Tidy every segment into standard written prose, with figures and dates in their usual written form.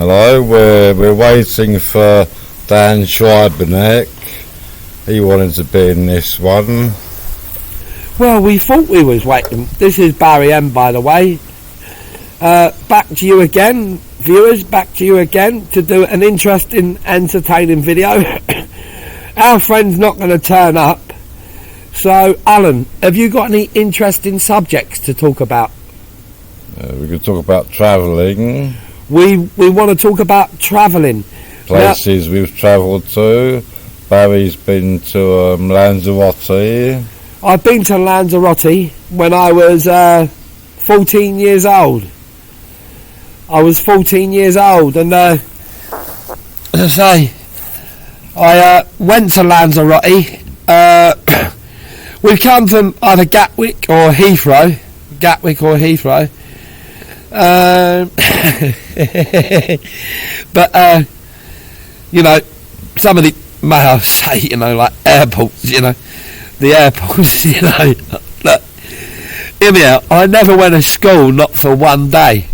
Hello, we're waiting for Dan Schreiberneck. He wanted to be in this one. Well, we thought we was waiting. This is Barry M, by the way. Back to you again, viewers. Back to you again to do an interesting, entertaining video. Our friend's not going to turn up. So, Alan, have you got any interesting subjects to talk about? We could talk about travelling. We want to talk about travelling. Places we've travelled to. Barry's been to Lanzarote. I've been to Lanzarote when I was 14 years old. I was 14 years old, and as I say, I went to Lanzarote. We've come from either Gatwick or Heathrow. But you know, some of the, may I say, you know, like airports, you know, the airports, you know. Look, hear me out. I never went to school, not for one day.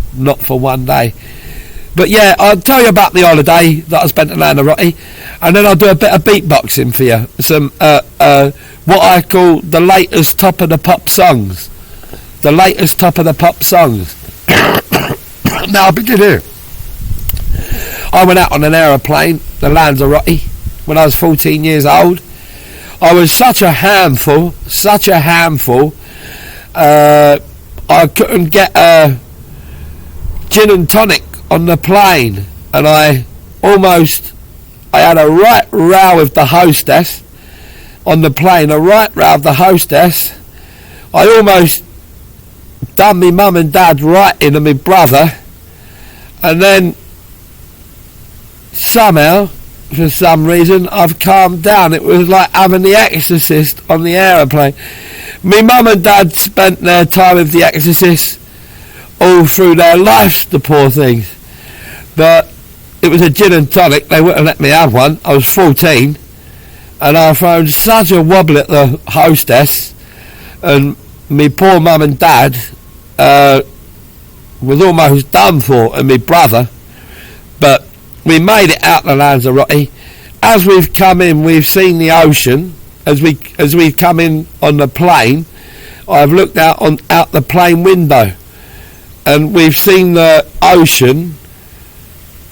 But yeah, I'll tell you about the holiday that I spent in Lanzarote, and then I'll do a bit of beatboxing for you. Some what I call the latest top of the pop songs. Now I'll begin here. I went out on an aeroplane, the Lanzarote, when I was 14 years old. I was such a handful. I couldn't get a gin and tonic on the plane, and I had a right row with the hostess on the plane. I almost done me mum and dad writing and my brother, and then somehow, for some reason, I've calmed down. It was like having the Exorcist on the aeroplane. Me mum and dad spent their time with the Exorcist all through their lives, the poor things. But it was a gin and tonic. They wouldn't let me have one. I was 14, and I found such a wobble at the hostess, and me poor mum and dad was almost done for, and my brother. But we made it out to Lanzarote. As we've come in, we've seen the ocean. As we've come in on the plane, I've looked out the plane window, and we've seen the ocean.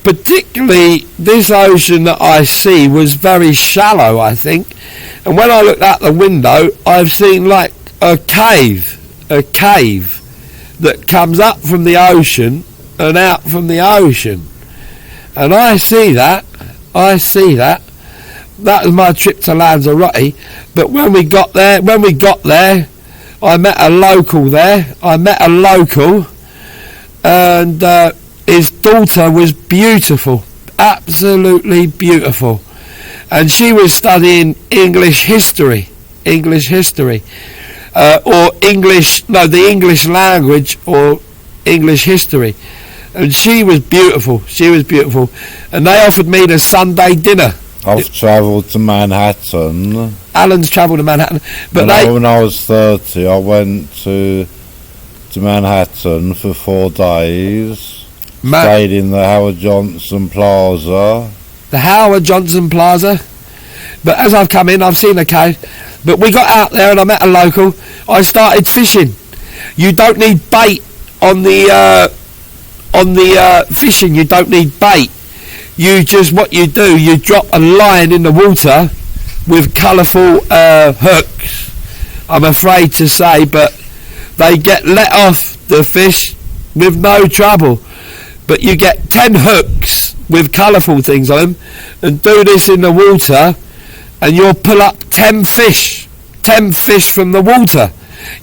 Particularly, this ocean that I see was very shallow, I think. And when I looked out the window, I've seen like a cave that comes up from the ocean and out from the ocean. And I see that. That was my trip to Lanzarote. But when we got there, I met a local there. And his daughter was beautiful, absolutely beautiful. And she was studying English history. The English language or English history. And she was beautiful. And they offered me the Sunday dinner. I've travelled to Manhattan. Alan's travelled to Manhattan. But when I was 30, I went to Manhattan for 4 days. Stayed in the Howard Johnson Plaza. But as I've come in, I've seen the cave. But we got out there and I met a local. I started fishing. You don't need bait on the fishing. You don't need bait. What you do, you drop a line in the water with colourful hooks, I'm afraid to say, but they get let off the fish with no trouble. But you get 10 hooks with colourful things on them, and do this in the water, and you'll pull up 10 fish from the water.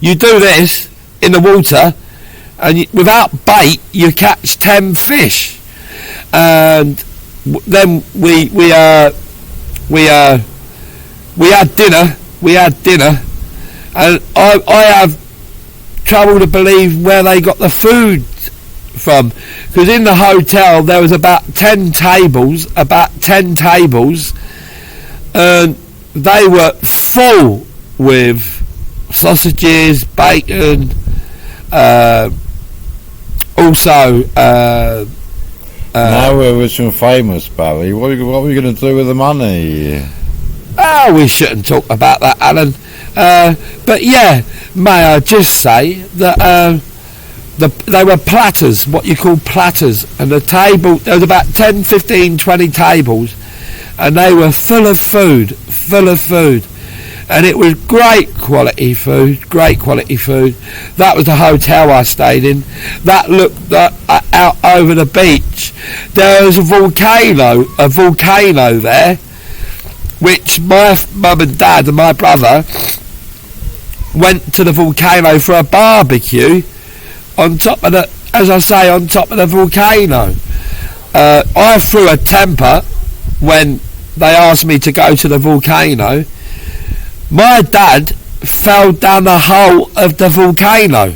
You do this in the water, and without bait, you catch 10 fish. And then we had dinner, and I have trouble to believe where they got the food from, because in the hotel there was about 10 tables, and they were full with sausages, bacon, also Now we're rich and famous, Barry. What are we going to do with the money? Oh, we shouldn't talk about that, Alan. But yeah, may I just say that they were platters, what you call platters, and the table, there was about 10, 15, 20 tables, and they were full of food, and it was great quality food. That was the hotel I stayed in. That looked out over the beach. There was a volcano there, which my mum and dad and my brother went to the volcano for a barbecue on top of the volcano. I threw a temper when they asked me to go to the volcano. My dad fell down the hole of the volcano.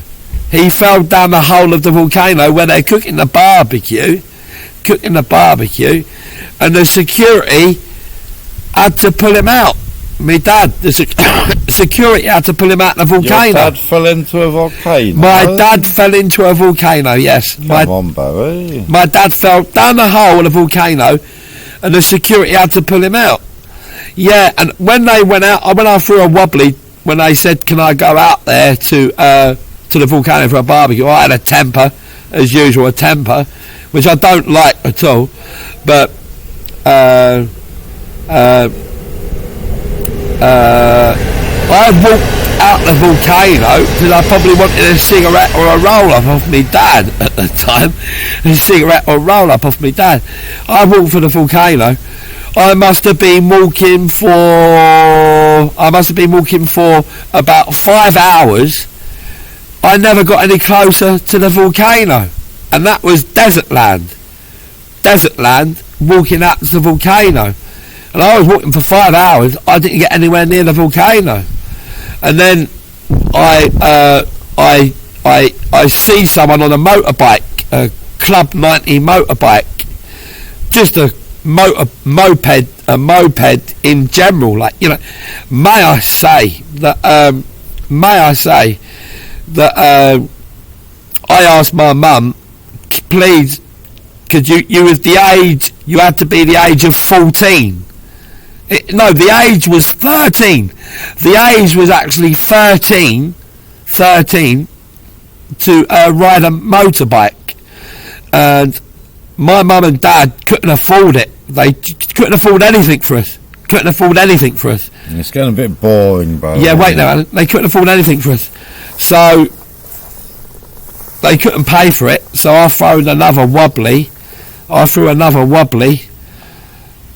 He fell down the hole of the volcano where they're cooking the barbecue, and the security had to pull him out. My dad, the security had to pull him out of the volcano. Your dad fell into a volcano? My dad fell into a volcano, yes. Come on, Barry. My dad fell down the hole of the volcano, and the security had to pull him out. Yeah, and when they went out, I went out through a wobbly when they said, can I go out there to the volcano for a barbecue? I had a temper, as usual, which I don't like at all. But I walked out the volcano because I probably wanted a cigarette or a roll-up off me dad at the time. A cigarette or a roll-up off me dad. I walked for the volcano. I must have been walking for about 5 hours. I never got any closer to the volcano, and that was desert land, walking up to the volcano, and I was walking for 5 hours. I didn't get anywhere near the volcano, and then I see someone on a motorbike, a Club 90 motorbike, just a moped in general, like, you know. May I say that I asked my mum, please, because you was the age, you had to be the age of 14. The age was 13. The age was actually 13 to ride a motorbike, and my mum and dad couldn't afford it. They couldn't afford anything for us. It's getting a bit boring, bro. Yeah, wait now, they couldn't afford anything for us. So they couldn't pay for it. So I threw another wobbly.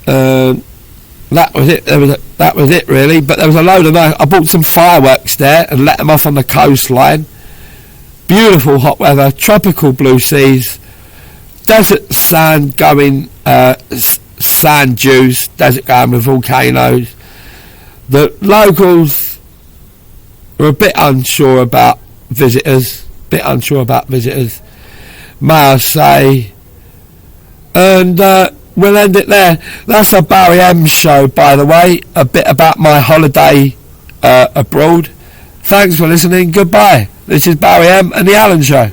That was it. That was it, really. But there was a load of I bought some fireworks there and let them off on the coastline. Beautiful hot weather, tropical blue seas, desert sand going, sand dunes, desert going with volcanoes. The locals were a bit unsure about visitors, may I say. And we'll end it there. That's a Barry M show, by the way, a bit about my holiday abroad. Thanks for listening. Goodbye. This is Barry M and the Alan Show.